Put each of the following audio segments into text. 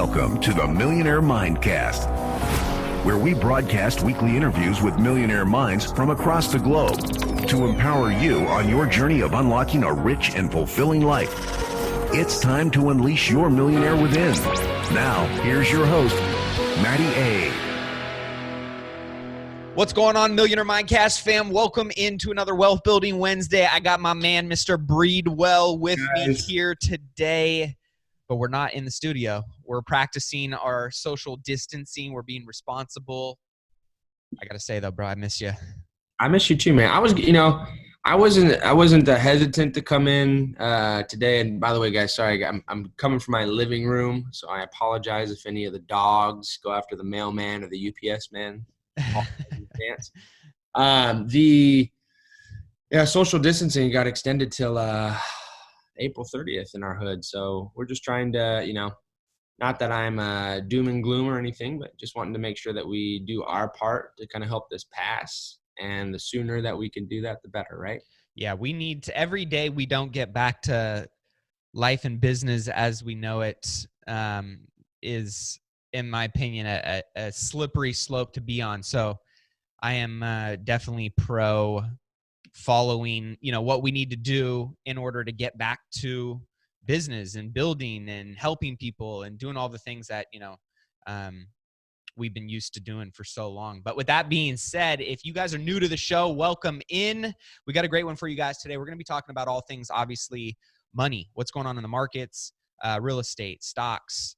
Welcome to the Millionaire Mindcast, where we broadcast weekly interviews with millionaire minds from across the globe to empower you on your journey of unlocking a rich and fulfilling life. It's time to unleash your millionaire within. Now, here's your host, Matty A. What's going on, Millionaire Mindcast fam? Welcome into another Wealth Building Wednesday. I got my man, Mr. Breedwell, with me here today, but we're not in the studio. We're practicing our social distancing. We're being responsible. I got to say, though, bro, I miss you. I miss you too, man. I wasn't hesitant to come in today. And by the way, guys, sorry, I'm coming from my living room, so I apologize if any of the dogs go after the mailman or the UPS man. The social distancing got extended till April 30th in our hood. So we're just trying to, not that I'm doom and gloom or anything, but just wanting to make sure that we do our part to kind of help this pass. And the sooner that we can do that, the better, right? Yeah, we need to, every day we don't get back to life and business as we know it is, in my opinion, a slippery slope to be on. So I am definitely pro following, what we need to do in order to get back to business and building and helping people and doing all the things that, we've been used to doing for so long. But with that being said, if you guys are new to the show, welcome in. We got a great one for you guys today. We're going to be talking about all things, obviously, money, what's going on in the markets, real estate, stocks,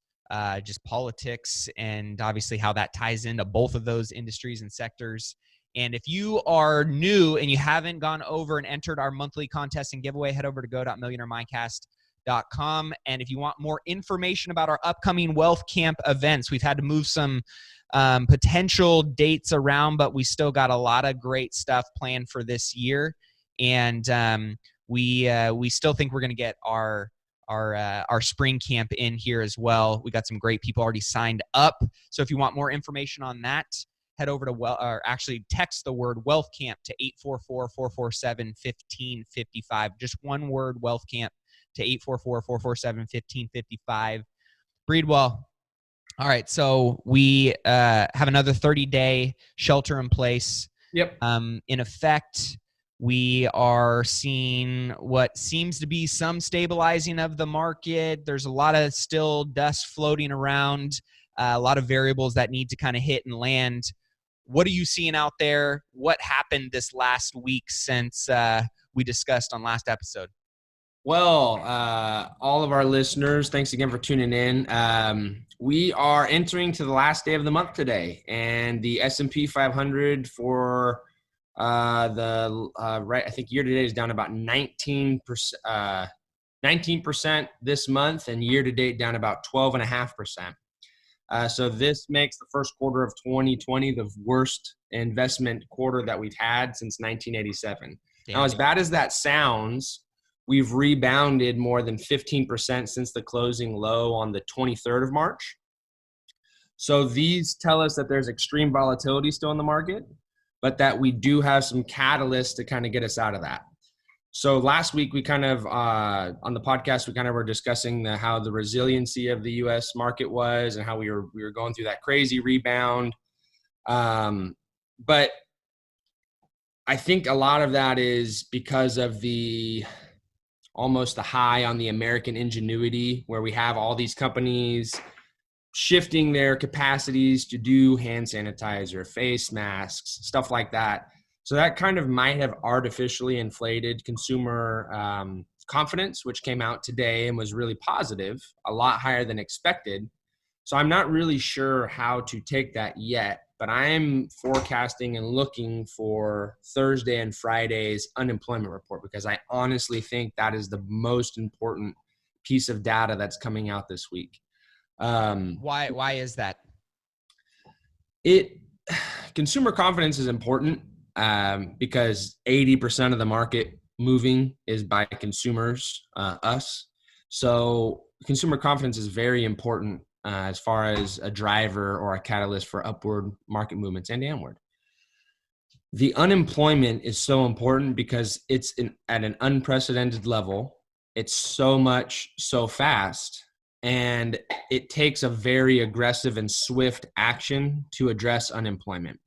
just politics, and obviously how that ties into both of those industries and sectors. And if you are new and you haven't gone over and entered our monthly contest and giveaway, head over to go.millionairemindcast.com. And if you want more information about our upcoming Wealth Camp events, we've had to move some potential dates around, but we still got a lot of great stuff planned for this year. And we still think we're going to get our spring camp in here as well. We got some great people already signed up. So if you want more information on that, head over to text the word Wealth Camp to 844-447-1555. Just one word, Wealth Camp, to 844-447-1555. Breedwell. All right, so we have another 30-day shelter in place. Yep. In effect, we are seeing what seems to be some stabilizing of the market. There's a lot of still dust floating around, a lot of variables that need to kind of hit and land. What are you seeing out there? What happened this last week since we discussed on last episode? Well, all of our listeners, thanks again for tuning in. We are entering to the last day of the month today, and the S&P 500 for I think year to date is down about 19% this month, and year to date down about 12.5%. So this makes the first quarter of 2020 the worst investment quarter that we've had since 1987. Now, as bad as that sounds, we've rebounded more than 15% since the closing low on the 23rd of March. So these tell us that there's extreme volatility still in the market, but that we do have some catalysts to kind of get us out of that. So last week we kind of, on the podcast, we kind of were discussing how the resiliency of the U.S. market was and how we were going through that crazy rebound. But I think a lot of that is because of almost the high on the American ingenuity, where we have all these companies shifting their capacities to do hand sanitizer, face masks, stuff like that. So that kind of might have artificially inflated consumer confidence, which came out today and was really positive, a lot higher than expected. So I'm not really sure how to take that yet, but I'm forecasting and looking for Thursday and Friday's unemployment report, because I honestly think that is the most important piece of data that's coming out this week. Why is that? Consumer confidence is important because 80% of the market moving is by consumers, us. So consumer confidence is very important as far as a driver or a catalyst for upward market movements and downward. The unemployment is so important because it's at an unprecedented level. It's so much, so fast And it takes a very aggressive and swift action to address unemployment.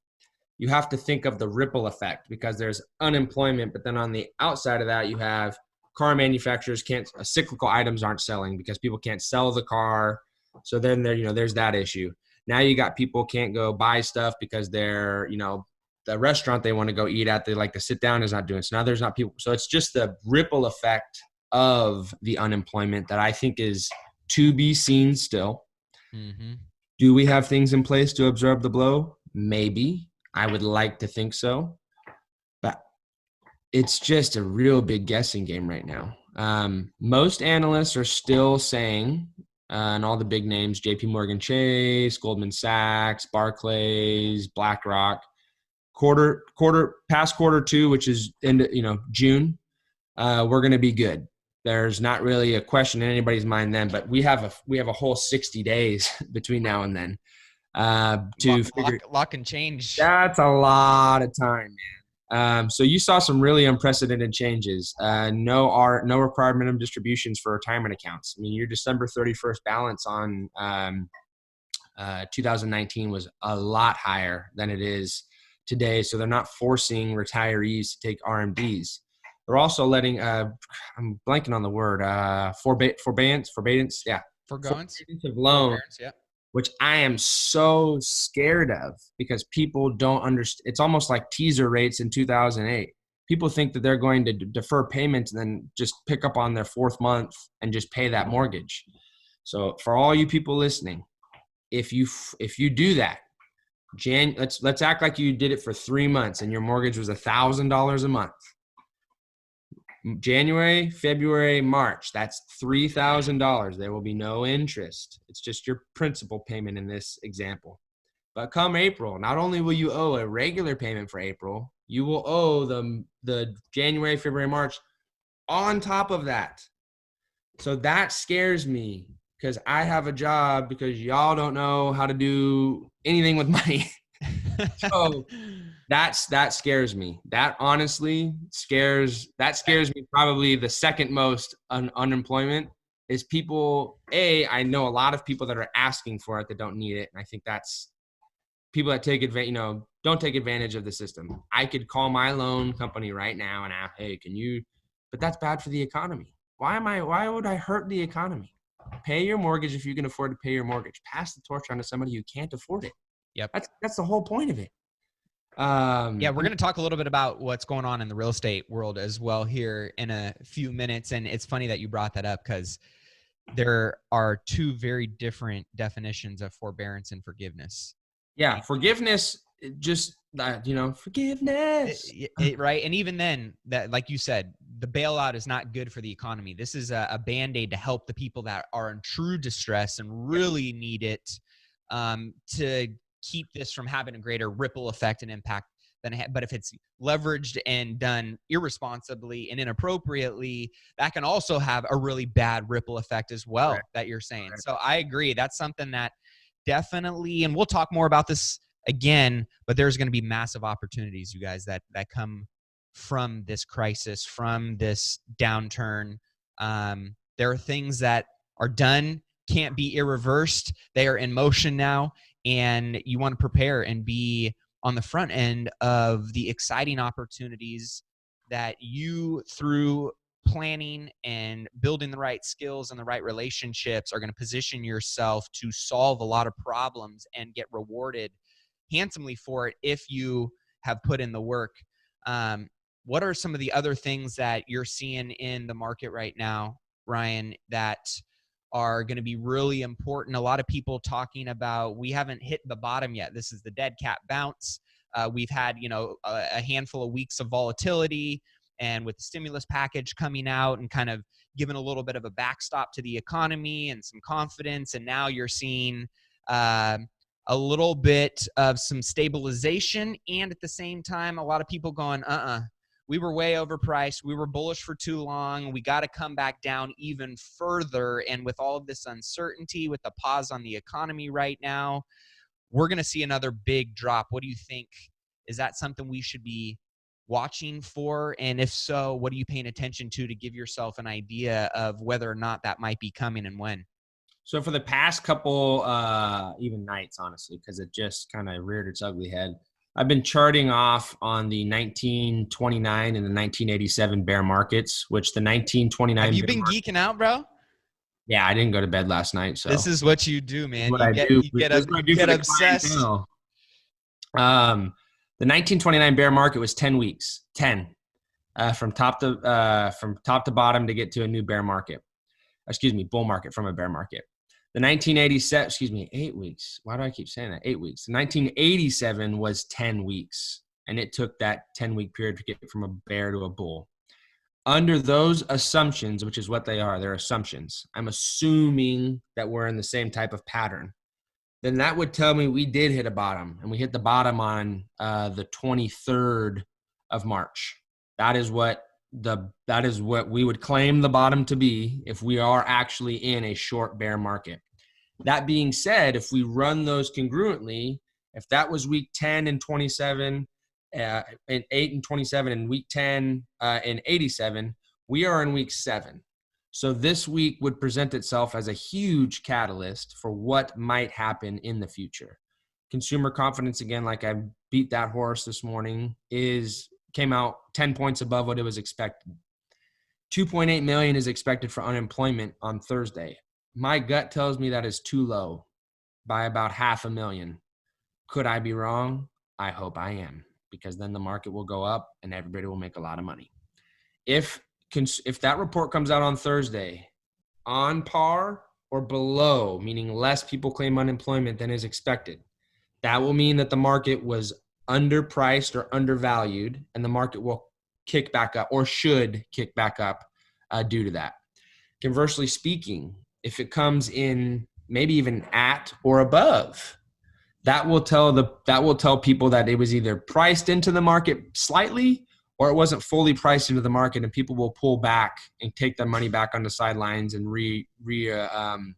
You have to think of the ripple effect, because there's unemployment, but then on the outside of that, you have car manufacturers cyclical items aren't selling because people can't sell the car. So then there's that issue. Now you got people can't go buy stuff because they're, the restaurant they want to go eat at, they like to sit down, is not doing. So now there's not people. So it's just the ripple effect of the unemployment that I think is to be seen still. Mm-hmm. Do we have things in place to absorb the blow? Maybe. I would like to think so. But it's just a real big guessing game right now. Most analysts are still saying, and all the big names, JP Morgan Chase, Goldman Sachs, Barclays, BlackRock, past quarter two, which is in June, we're going to be good. There's not really a question in anybody's mind then, but we have a whole 60 days between now and then to lock and change. That's a lot of time, man. So you saw some really unprecedented changes. No required minimum distributions for retirement accounts. I mean, your December 31st balance on 2019 was a lot higher than it is today. So they're not forcing retirees to take RMDs. They're also letting, I'm blanking on the word, forbearance. Yeah. Forbearance of loan, yeah. Which I am so scared of, because people don't understand. It's almost like teaser rates in 2008. People think that they're going to defer payments and then just pick up on their fourth month and just pay that mortgage. So for all you people listening, if you do that, let's act like you did it for 3 months and your mortgage was $1,000 a month. January, February, March, that's $3,000. There will be no interest. It's just your principal payment in this example. But come April, not only will you owe a regular payment for April, you will owe the January, February, March on top of that. So that scares me, because I have a job, because y'all don't know how to do anything with money. So that scares me. That honestly scares me probably the second most unemployment is people. I know a lot of people that are asking for it that don't need it. And I think that's people that take advantage, don't take advantage of the system. I could call my loan company right now and ask, hey, can you, but that's bad for the economy. Why would I hurt the economy? Pay your mortgage if you can afford to pay your mortgage. Pass the torch on to somebody who can't afford it. Yep. That's the whole point of it. Yeah, we're going to talk a little bit about what's going on in the real estate world as well here in a few minutes. And it's funny that you brought that up, because there are two very different definitions of forbearance and forgiveness. Yeah, forgiveness, just, forgiveness. Right. And even then, that, like you said, the bailout is not good for the economy. This is a Band-Aid to help the people that are in true distress and really need it to keep this from having a greater ripple effect and impact but if it's leveraged and done irresponsibly and inappropriately, that can also have a really bad ripple effect as well. Correct. That you're saying. Correct. So I agree. That's something that definitely, and we'll talk more about this again, but there's going to be massive opportunities, you guys, that come from this crisis, from this downturn. There are things that are done, can't be irreversed. They are in motion now. And you want to prepare and be on the front end of the exciting opportunities that you, through planning and building the right skills and the right relationships, are going to position yourself to solve a lot of problems and get rewarded handsomely for it if you have put in the work. What are some of the other things that you're seeing in the market right now, Ryan, that are going to be really important? A lot of people talking about, we haven't hit the bottom yet. This is the dead cat bounce. We've had, a handful of weeks of volatility, and with the stimulus package coming out and kind of giving a little bit of a backstop to the economy and some confidence. And now you're seeing a little bit of some stabilization. And at the same time, a lot of people going, we were way overpriced. We were bullish for too long. We got to come back down even further. And with all of this uncertainty, with the pause on the economy right now, we're going to see another big drop. What do you think? Is that something we should be watching for? And if so, what are you paying attention to give yourself an idea of whether or not that might be coming and when? So for the past couple, even nights, honestly, because it just kind of reared its ugly head, I've been charting off on the 1929 and the 1987 bear markets, which the 1929. Have you been geeking out, bro? Yeah, I didn't go to bed last night, so this is what you do, man. This is what I do get for the obsessed. clientele. The 1929 bear market was 10 weeks, 10, from top to bottom to get to a new bear market. Bull market from a bear market. The 1987, 8 weeks. Why do I keep saying that? 8 weeks. The 1987 was 10 weeks, and it took that 10-week period to get from a bear to a bull. Under those assumptions, which is what they are, they're assumptions. I'm assuming that we're in the same type of pattern. Then that would tell me we did hit a bottom, and we hit the bottom on the 23rd of March. That is what we would claim the bottom to be if we are actually in a short bear market. That being said, if we run those congruently, if that was week 10 and 27, and 8 and 27, and week 10 and 87, we are in week 7. So this week would present itself as a huge catalyst for what might happen in the future. Consumer confidence, again, like I beat that horse this morning, came out 10 points above what it was expected. 2.8 million is expected for unemployment on Thursday. My gut tells me that is too low by about 500,000. Could I be wrong? I hope I am, because then the market will go up and everybody will make a lot of money. If that report comes out on Thursday on par or below, meaning less people claim unemployment than is expected, that will mean that the market was underpriced or undervalued, and the market will kick back up, or should kick back up due to that. Conversely speaking, if it comes in maybe even at or above, that will tell people that it was either priced into the market slightly, or it wasn't fully priced into the market, and people will pull back and take their money back on the sidelines and reevaluate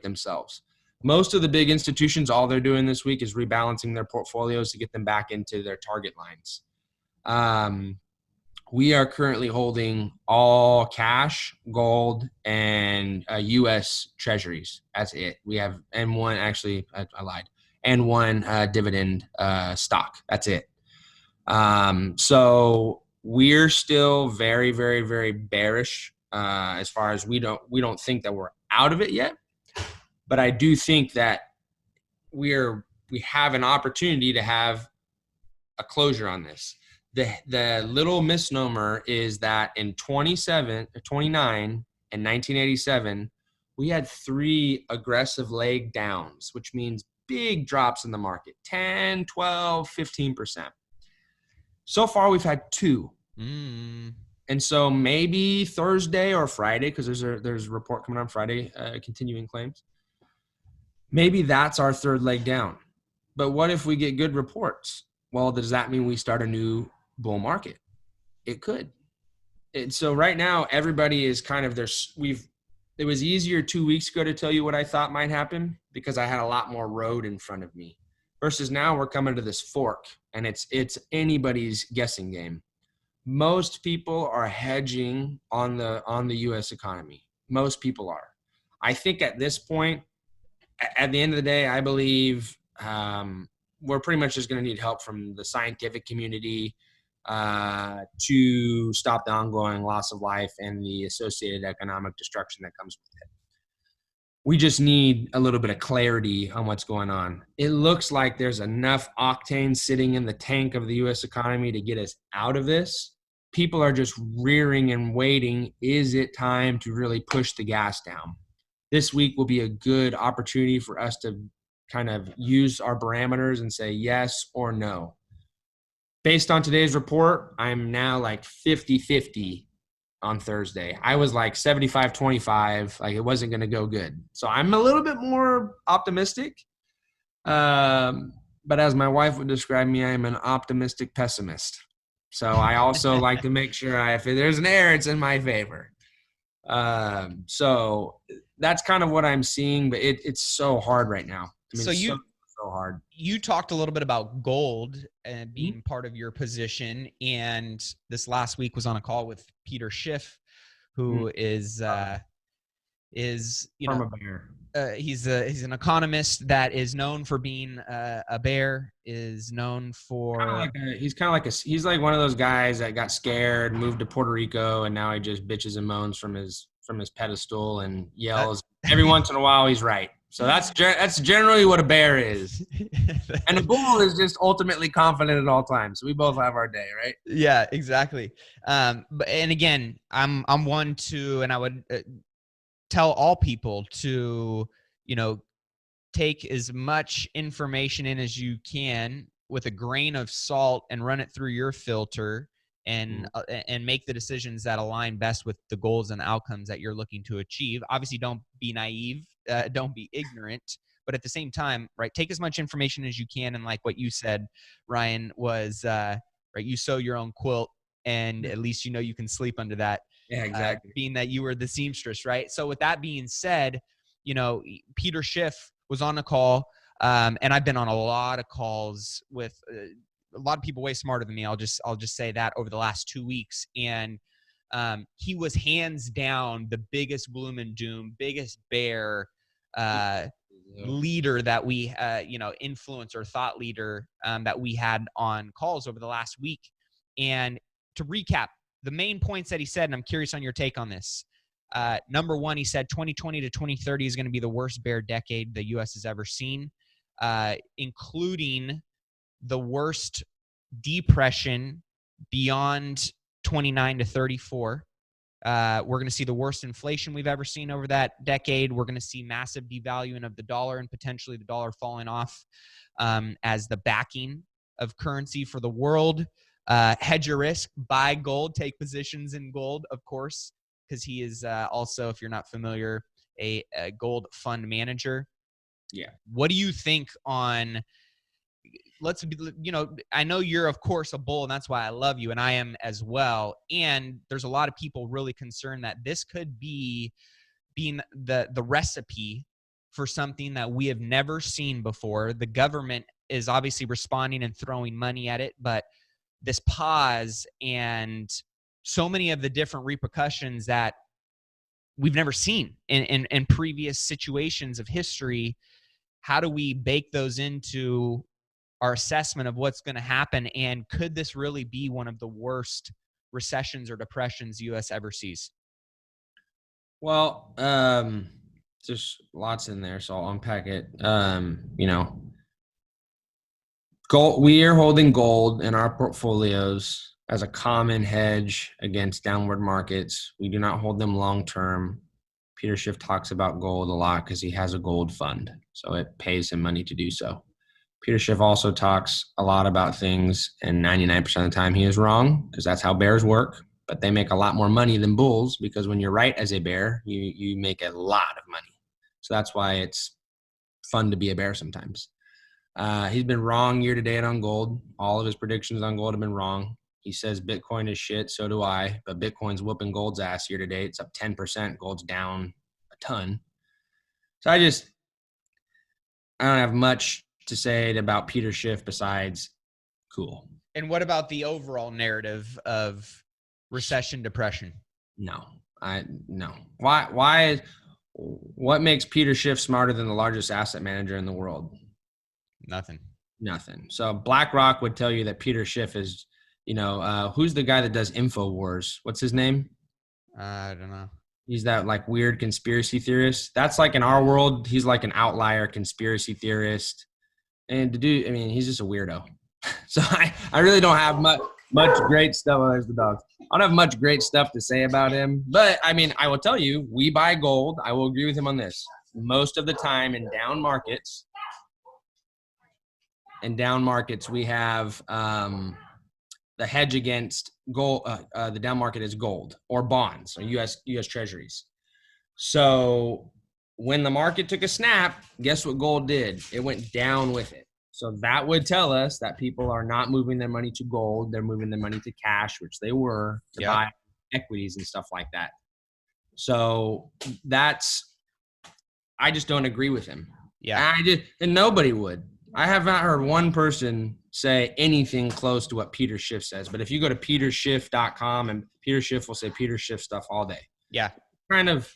themselves. Most of the big institutions, all they're doing this week is rebalancing their portfolios to get them back into their target lines. We are currently holding all cash, gold, and U.S. treasuries. That's it. We have, and one, actually, I lied, and one dividend stock. That's it. So we're still very, very, very bearish as far as we don't think that we're out of it yet. But I do think that we have an opportunity to have a closure on this. The little misnomer is that in 29 and 1987, we had 3 aggressive leg downs, which means big drops in the market, 10, 12, 15%. So far, we've had 2. And so maybe Thursday or Friday, because there's a report coming on Friday, continuing claims. Maybe that's our 3rd leg down. But what if we get good reports? Well, does that mean we start a new bull market? It could. And so right now, everybody is kind of it was easier 2 weeks ago to tell you what I thought might happen because I had a lot more road in front of me. Versus now we're coming to this fork, and it's anybody's guessing game. Most people are hedging on the U.S. economy. Most people are. I think at this point, at the end of the day, I believe we're pretty much just going to need help from the scientific community to stop the ongoing loss of life and the associated economic destruction that comes with it. We just need a little bit of clarity on what's going on. It looks like there's enough octane sitting in the tank of the U.S. economy to get us out of this. People are just rearing and waiting. Is it time to really push the gas down? This week will be a good opportunity for us to kind of use our parameters and say yes or no. Based on today's report, I'm now like 50-50 on Thursday. I was like 75-25, like it wasn't going to go good. So I'm a little bit more optimistic. But as my wife would describe me, I'm an optimistic pessimist. So I also like to make sure if there's an error, it's in my favor. So that's kind of what I'm seeing, but it's so hard right now. I mean, so so hard. You talked a little bit about gold and being part of your position, and this last week was on a call with Peter Schiff, who is is, From a bear. He's an economist that is known for being a bear, is known for He's like one of those guys that got scared, moved to Puerto Rico, and now he just bitches and moans from his pedestal and yells. Every once in a while he's right. So that's generally what a bear is. And a bull is just ultimately confident at all times. So we both have our day, right? Yeah, exactly. And again, I'm one to, and I would tell all people to, take as much information in as you can with a grain of salt and run it through your filter and make the decisions that align best with the goals and outcomes that you're looking to achieve. Obviously, don't be naive, don't be ignorant, but at the same time, right, take as much information as you can. And like what you said, Ryan, was right, you sew your own quilt, and at least you can sleep under that. Yeah, exactly. Being that you were the seamstress, right? So with that being said, Peter Schiff was on a call, and I've been on a lot of calls with a lot of people way smarter than me. I'll just say that over the last 2 weeks, and he was hands down the biggest gloom and doom, biggest bear leader that we, influencer, thought leader that we had on calls over the last week. And to recap, the main points that he said, and I'm curious on your take on this. Number one, he said 2020 to 2030 is going to be the worst bear decade the U.S. has ever seen, including the worst depression beyond 29 to 34. We're going to see the worst inflation we've ever seen over that decade. We're going to see massive devaluing of the dollar and potentially the dollar falling off as the backing of currency for the world. Hedge your risk, buy gold, take positions in gold, of course, because he is also, if you're not familiar, a gold fund manager. Yeah. What do you think on, I know you're, of course, a bull, and that's why I love you, and I am as well. And there's a lot of people really concerned that this could be being the recipe for something that we have never seen before. The government is obviously responding and throwing money at it, but this pause and so many of the different repercussions that we've never seen in previous situations of history, how do we bake those into our assessment of what's going to happen? And could this really be one of the worst recessions or depressions the U.S. ever sees? Well, there's lots in there, so I'll unpack it. Gold, we are holding gold in our portfolios as a common hedge against downward markets. We do not hold them long term. Peter Schiff talks about gold a lot because he has a gold fund, so it pays him money to do so. Peter Schiff also talks a lot about things, and 99% of the time he is wrong, because that's how bears work. But they make a lot more money than bulls, because when you're right as a bear, you make a lot of money. So that's why it's fun to be a bear sometimes. He's been wrong year to date on gold. All of his predictions on gold have been wrong. He says Bitcoin is shit, so do I. But Bitcoin's whooping gold's ass year to date. It's up 10%. Gold's down a ton. So I don't have much to say about Peter Schiff besides cool. And what about the overall narrative of recession, depression? No. Why what makes Peter Schiff smarter than the largest asset manager in the world? Nothing. So BlackRock would tell you that Peter Schiff is, who's the guy that does InfoWars? What's his name? I don't know. He's that like weird conspiracy theorist. That's like in our world, he's like an outlier conspiracy theorist. And he's just a weirdo. So I really don't have much great stuff. Oh, there's the dogs. I don't have much great stuff to say about him. But I will tell you, we buy gold. I will agree with him on this. Most of the time in down markets, we have the hedge against gold. The down market is gold or bonds or U.S. Treasuries. So when the market took a snap, guess what gold did? It went down with it. So that would tell us that people are not moving their money to gold. They're moving their money to cash, which they were, to buy equities and stuff like that. So I just don't agree with him. Yeah. And nobody would. I have not heard one person say anything close to what Peter Schiff says. But if you go to peterschiff.com, and Peter Schiff will say Peter Schiff stuff all day. Yeah. Kind of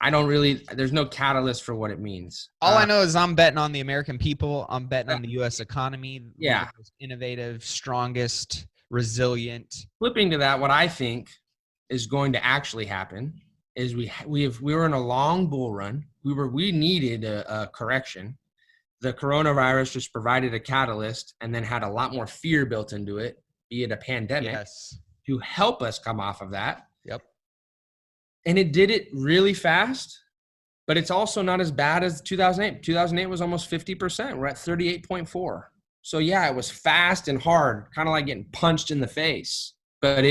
there's no catalyst for what it means. All I know is I'm betting on the American people. I'm betting on the U.S. economy. Yeah. The most innovative, strongest, resilient. Flipping to that, what I think is going to actually happen is we were in a long bull run. We needed a correction. The coronavirus just provided a catalyst and then had a lot more fear built into it, be it a pandemic, Yes. to help us come off of that. Yep. And it did it really fast, but it's also not as bad as 2008. 2008 was almost 50%. We're at 38.4. So yeah, it was fast and hard, kind of like getting punched in the face. But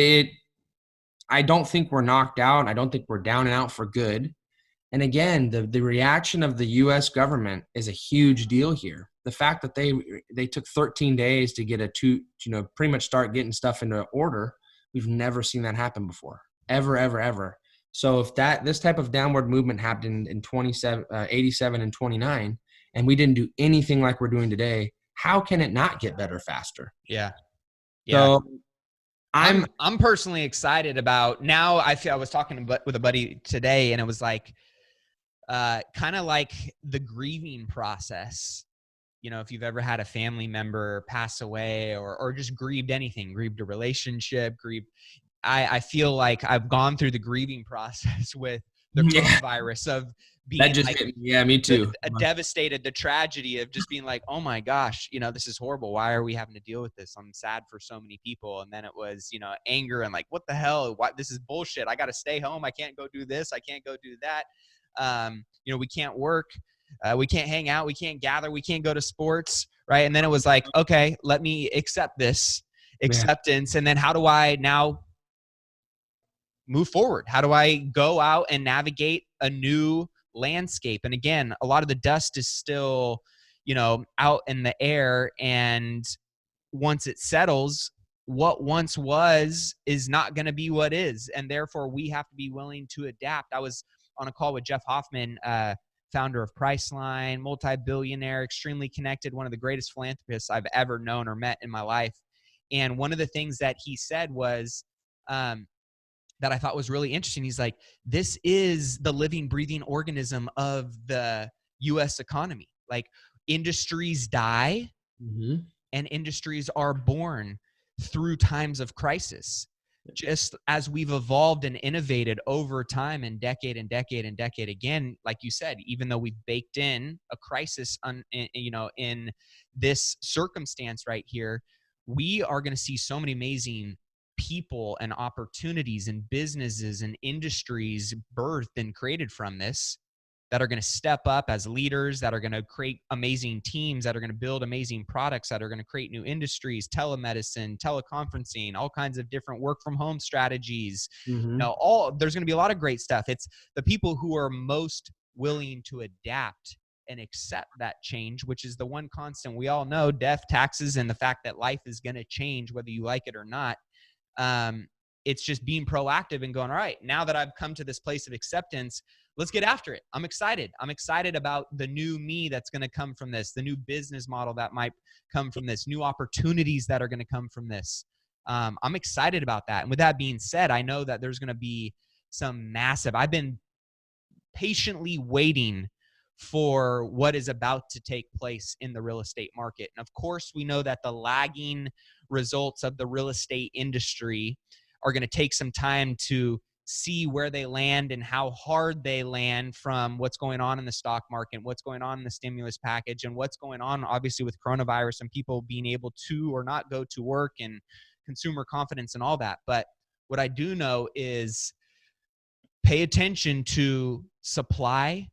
I don't think we're knocked out. I don't think we're down and out for good. And again, the reaction of the U.S. government is a huge deal here. The fact that they took 13 days to get pretty much start getting stuff into order, we've never seen that happen before, ever, ever, ever. So if this type of downward movement happened in 87 and 29, and we didn't do anything like we're doing today, how can it not get better faster? Yeah. So I'm personally excited about now. I was talking with a buddy today, and it was like, kind of like the grieving process. You know, if you've ever had a family member pass away or just grieved anything, grieved a relationship, I feel like I've gone through the grieving process with the coronavirus of being that just hit me. Yeah, me too. Devastated, the tragedy of just being like, oh my gosh, this is horrible. Why are we having to deal with this? I'm sad for so many people. And then it was, anger and like, what the hell? Why, this is bullshit. I got to stay home. I can't go do this. I can't go do that. We can't work. We can't hang out. We can't gather. We can't go to sports. Right. And then it was like, okay, let me accept this acceptance. And then how do I now move forward? How do I go out and navigate a new landscape? And again, a lot of the dust is still, out in the air. And once it settles, what once was is not going to be what is. And therefore we have to be willing to adapt. I was on a call with Jeff Hoffman, founder of Priceline, multi-billionaire, extremely connected, one of the greatest philanthropists I've ever known or met in my life. And one of the things that he said was, that I thought was really interesting. He's like, this is the living, breathing organism of the U.S. economy. Like, industries die and industries are born through times of crisis. Just as we've evolved and innovated over time and decade again, like you said, even though we've baked in a crisis in this circumstance right here, we are going to see so many amazing people and opportunities and businesses and industries birthed and created from this that are going to step up as leaders, that are going to create amazing teams, that are going to build amazing products, that are going to create new industries, telemedicine, teleconferencing, all kinds of different work from home strategies. There's going to be a lot of great stuff. It's the people who are most willing to adapt and accept that change, which is the one constant we all know: death, taxes, and the fact that life is going to change whether you like it or not. It's just being proactive and going, all right, now that I've come to this place of acceptance, let's get after it. I'm excited. I'm excited about the new me that's going to come from this, the new business model that might come from this, new opportunities that are going to come from this. I'm excited about that. And with that being said, I know that there's going to be some massive, I've been patiently waiting for what is about to take place in the real estate market. And of course, we know that the lagging results of the real estate industry are going to take some time to see where they land and how hard they land from what's going on in the stock market, what's going on in the stimulus package, and what's going on obviously with coronavirus and people being able to or not go to work and consumer confidence and all that. But what I do know is pay attention to supply,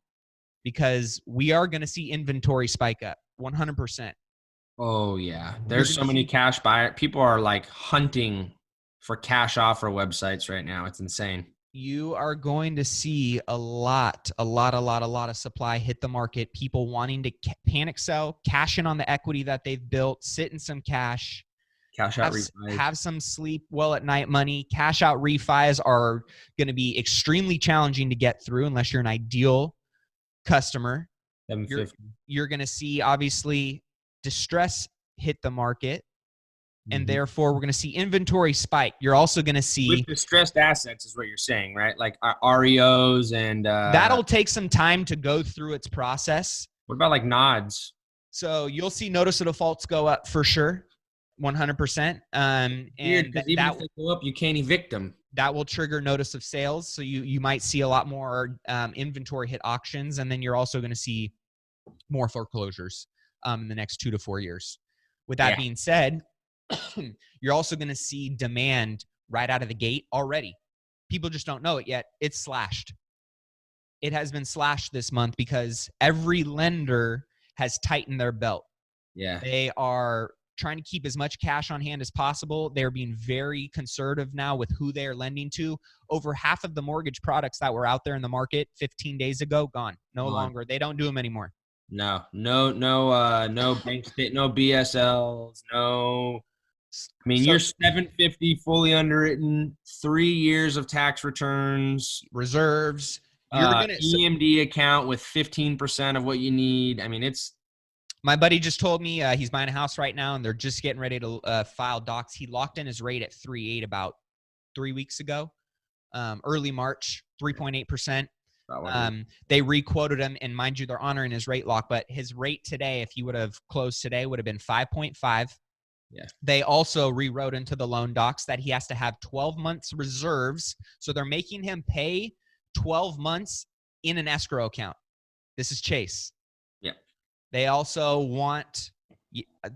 because we are going to see inventory spike up 100%. Oh yeah. There's so many cash buyers. People are like hunting for cash offer websites right now. It's insane. You are going to see a lot of supply hit the market. People wanting to panic sell, cash in on the equity that they've built, sit in some cash, cash out refis. Have some sleep well at night money. Cash out refis are going to be extremely challenging to get through unless you're an ideal customer. You're going to see obviously distress hit the market. and therefore we're going to see inventory spike. You're also going to see with distressed assets is what you're saying, right? Like REOs and that'll take some time to go through its process. What about like nods? So you'll see notice of defaults go up for sure, 100%. Weird, And because even if they go up, you can't evict them. That will trigger notice of sales. So you might see a lot more inventory hit auctions, and then you're also going to see more foreclosures in the next 2 to 4 years. With that being said, you're also going to see demand right out of the gate already. People just don't know it yet. It's slashed. It has been slashed this month because every lender has tightened their belt. Yeah. They are trying to keep as much cash on hand as possible. They're being very conservative now with who they are lending to. Over half of the mortgage products that were out there in the market 15 days ago, gone. No longer. They don't do them anymore. No bank state, no BSLs, no. I mean, you're 750 fully underwritten, 3 years of tax returns, reserves. You're gonna EMD account with 15% of what you need. I mean, it's. My buddy just told me he's buying a house right now, and they're just getting ready to file docs. He locked in his rate at 3.8 about 3 weeks ago, early March, 3.8%. They requoted him, and mind you, they're honoring his rate lock, but his rate today, if he would have closed today, would have been 5.5. Yeah. They also rewrote into the loan docs that he has to have 12 months reserves. So they're making him pay 12 months in an escrow account. This is Chase. Yeah. They also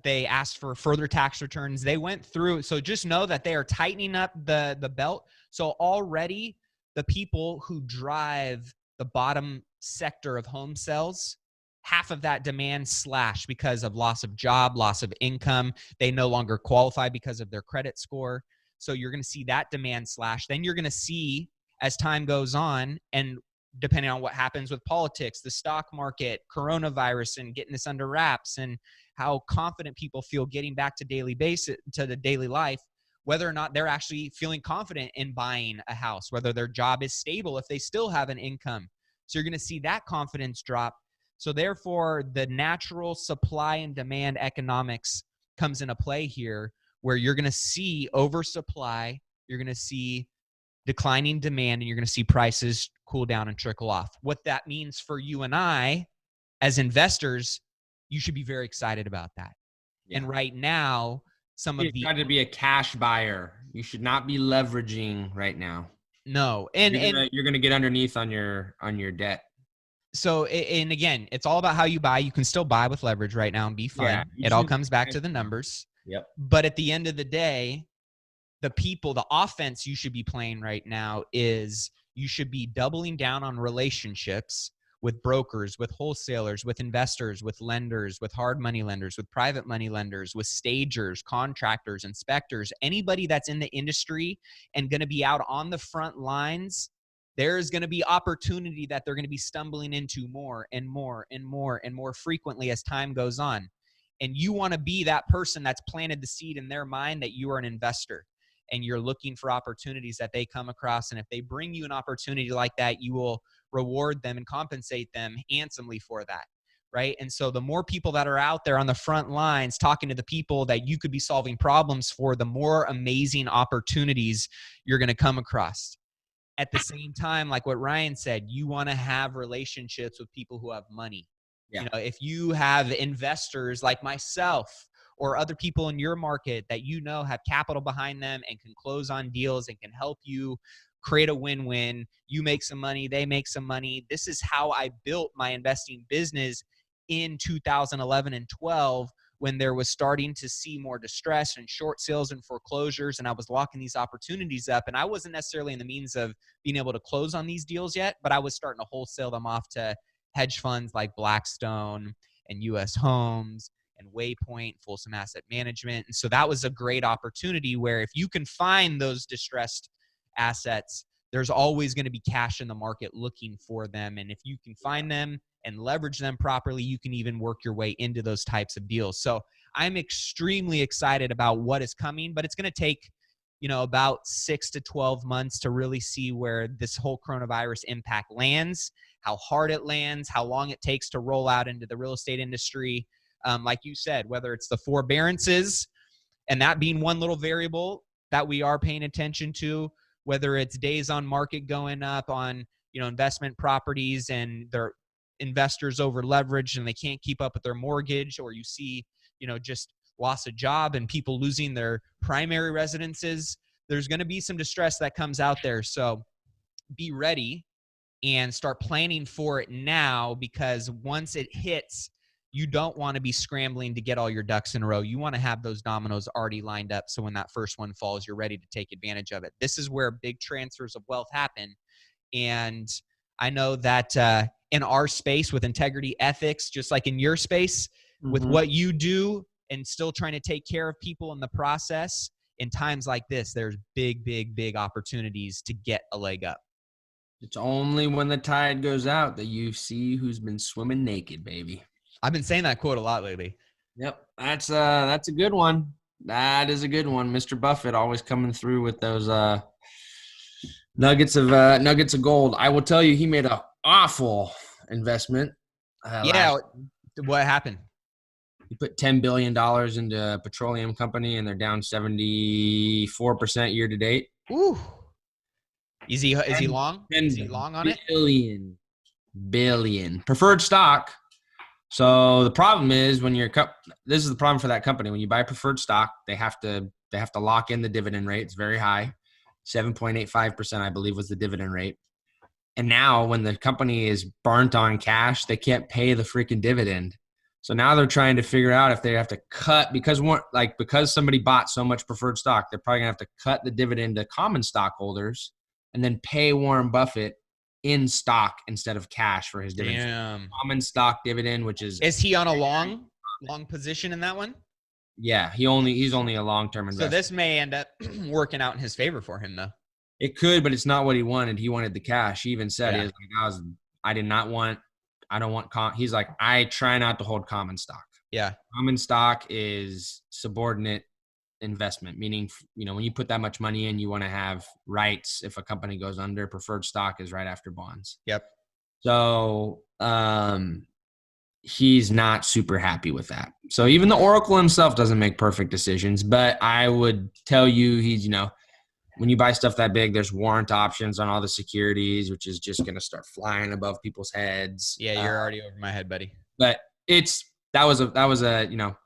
they asked for further tax returns. They went through. So just know that they are tightening up the belt. So already the people who drive the bottom sector of home sales, half of that demand slashed because of loss of job, loss of income. They no longer qualify because of their credit score. So you're going to see that demand slash. Then you're going to see, as time goes on, and depending on what happens with politics, the stock market, coronavirus, and getting this under wraps, and how confident people feel getting back to the daily life, whether or not they're actually feeling confident in buying a house, whether their job is stable, if they still have an income. So you're going to see that confidence drop. So therefore, the natural supply and demand economics comes into play here, where you're going to see oversupply, you're going to see declining demand, and you're going to see prices cool down and trickle off. What that means for you and I as investors, you should be very excited about that. Yeah. And right now, you got to be a cash buyer. You should not be leveraging right now. No. And you're going to get underneath on your debt. So, and again, it's all about how you buy. You can still buy with leverage right now and be fine. Yeah, it all comes back to the numbers. Yep. But at the end of the day, the offense you should be playing right now is you should be doubling down on relationships with brokers, with wholesalers, with investors, with lenders, with hard money lenders, with private money lenders, with stagers, contractors, inspectors, anybody that's in the industry and going to be out on the front lines. There's going to be opportunity that they're going to be stumbling into more and more and more and more frequently as time goes on. And you want to be that person that's planted the seed in their mind that you are an investor and you're looking for opportunities that they come across. And if they bring you an opportunity like that, you will reward them and compensate them handsomely for that, right? And so the more people that are out there on the front lines talking to the people that you could be solving problems for, the more amazing opportunities you're going to come across. At the same time, like what Ryan said, you want to have relationships with people who have money. Yeah. You know, if you have investors like myself or other people in your market that you know have capital behind them and can close on deals and can help you create a win-win, you make some money, they make some money. This is how I built my investing business in 2011 and 12 when there was starting to see more distress and short sales and foreclosures, and I was locking these opportunities up. And I wasn't necessarily in the means of being able to close on these deals yet, but I was starting to wholesale them off to hedge funds like Blackstone and US Homes and Waypoint, Folsom Asset Management. And so that was a great opportunity where if you can find those distressed assets, there's always going to be cash in the market looking for them. And if you can find them and leverage them properly, you can even work your way into those types of deals. So I'm extremely excited about what is coming, but it's going to take, about 6 to 12 months to really see where this whole coronavirus impact lands, how hard it lands, how long it takes to roll out into the real estate industry. Like you said, whether it's the forbearances And that being one little variable that we are paying attention to, whether it's days on market going up on, investment properties and their investors over leveraged and they can't keep up with their mortgage, or you see, just loss of job and people losing their primary residences. There's going to be some distress that comes out there. So be ready and start planning for it now, because once it hits, you don't want to be scrambling to get all your ducks in a row. You want to have those dominoes already lined up, so when that first one falls, you're ready to take advantage of it. This is where big transfers of wealth happen. And I know that in our space with integrity, ethics, just like in your space, with what you do and still trying to take care of people in the process, in times like this, there's big, big, big opportunities to get a leg up. It's only when the tide goes out that you see who's been swimming naked, baby. I've been saying that quote a lot lately. Yep, that's a good one. That is a good one. Mr. Buffett always coming through with those nuggets of gold. I will tell you, he made an awful investment. What happened? He put $10 billion into a petroleum company, and they're down 74% year to date. Ooh. Is he long? Is he long on it? Billion preferred stock. So the problem is this is the problem for that company. When you buy preferred stock, they have to lock in the dividend rate. It's very high. 7.85%, I believe, was the dividend rate. And now when the company is burnt on cash, they can't pay the freaking dividend. So now they're trying to figure out if they have to cut, because somebody bought so much preferred stock, they're probably gonna have to cut the dividend to common stockholders and then pay Warren Buffett in stock instead of cash for his dividend. Damn. Common stock dividend, which is he on a long position in that one? Yeah, he's only a long-term investor. So this may end up working out in his favor for him, though. It could, but it's not what he wanted. He wanted the cash. He even said, he's like, I try not to hold common stock. Yeah. Common stock is subordinate investment, meaning, when you put that much money in, you want to have rights if a company goes under. Preferred stock is right after bonds. Yep. So he's not super happy with that. So even the Oracle himself doesn't make perfect decisions, but I would tell you he's, when you buy stuff that big, there's warrant options on all the securities, which is just going to start flying above people's heads. Yeah, you're already over my head, buddy. But that was a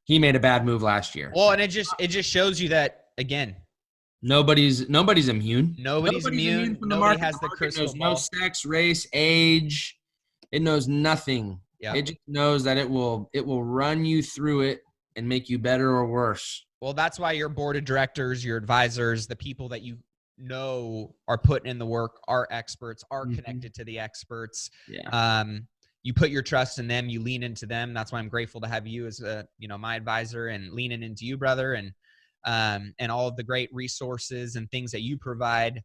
he made a bad move last year. Well, and it just shows you that, again, nobody's immune. Nobody's immune. From Nobody the has the crystal ball. No sex, race, age. It knows nothing. Yeah. It just knows that it will run you through it and make you better or worse. Well, that's why your board of directors, your advisors, the people that you know are putting in the work, are experts, are connected to the experts. Yeah. You put your trust in them, you lean into them. That's why I'm grateful to have you as my advisor, and leaning into you, brother, and all of the great resources and things that you provide,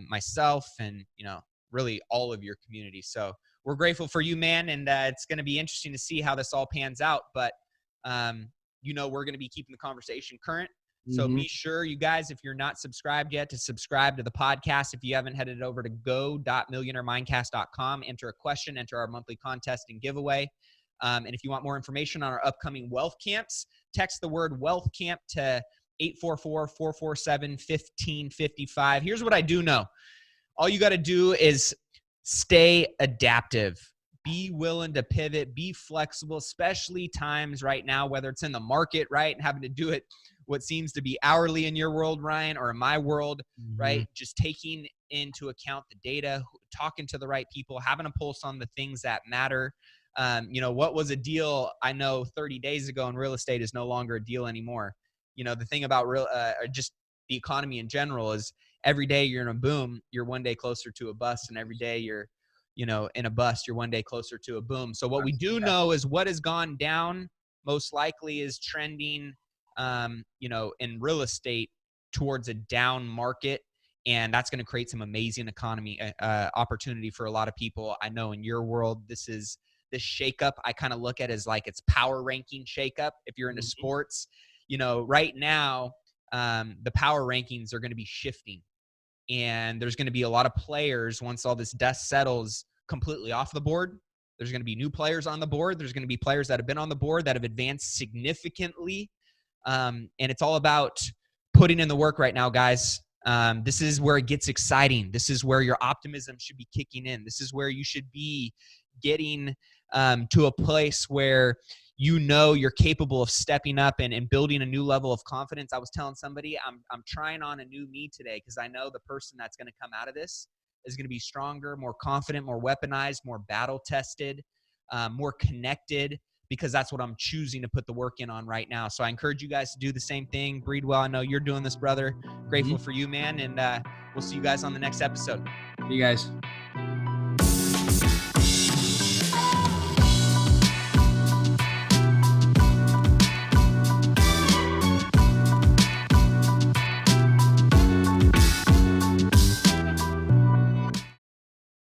myself, and really all of your community. So we're grateful for you, man, and it's going to be interesting to see how this all pans out. But we're going to be keeping the conversation current. So be sure, you guys, if you're not subscribed yet, to subscribe to the podcast. If you haven't, headed over to go.millionairemindcast.com, enter a question, enter our monthly contest and giveaway. And if you want more information on our upcoming wealth camps, text the word wealth camp to 844-447-1555. Here's what I do know. All you got to do is stay adaptive. Be willing to pivot, be flexible, especially times right now, whether it's in the market, right, and having to do it what seems to be hourly in your world, Ryan, or in my world, right? Just taking into account the data, talking to the right people, having a pulse on the things that matter. What was a deal I know 30 days ago in real estate is no longer a deal anymore. The thing about just the economy in general is every day you're in a boom, you're one day closer to a bust, and every day you're in a bust, you're one day closer to a boom. So what we do know is what has gone down most likely is trending, in real estate towards a down market. And that's going to create some amazing economy opportunity for a lot of people. I know in your world, this shakeup I kind of look at as like it's power ranking shakeup. If you're into sports, right now, the power rankings are going to be shifting. And there's going to be a lot of players, once all this dust settles, completely off the board. There's going to be new players on the board. There's going to be players that have been on the board that have advanced significantly And it's all about putting in the work right now, guys. This is where it gets exciting. This is where your optimism should be kicking in. This is where you should be getting to a place where you know you're capable of stepping up and building a new level of confidence. I was telling somebody I'm trying on a new me today because I know the person that's going to come out of this is going to be stronger, more confident, more weaponized, more battle-tested, more connected, because that's what I'm choosing to put the work in on right now. So I encourage you guys to do the same thing. Breedwell, I know you're doing this, brother. Grateful for you, man. And we'll see you guys on the next episode. See you guys.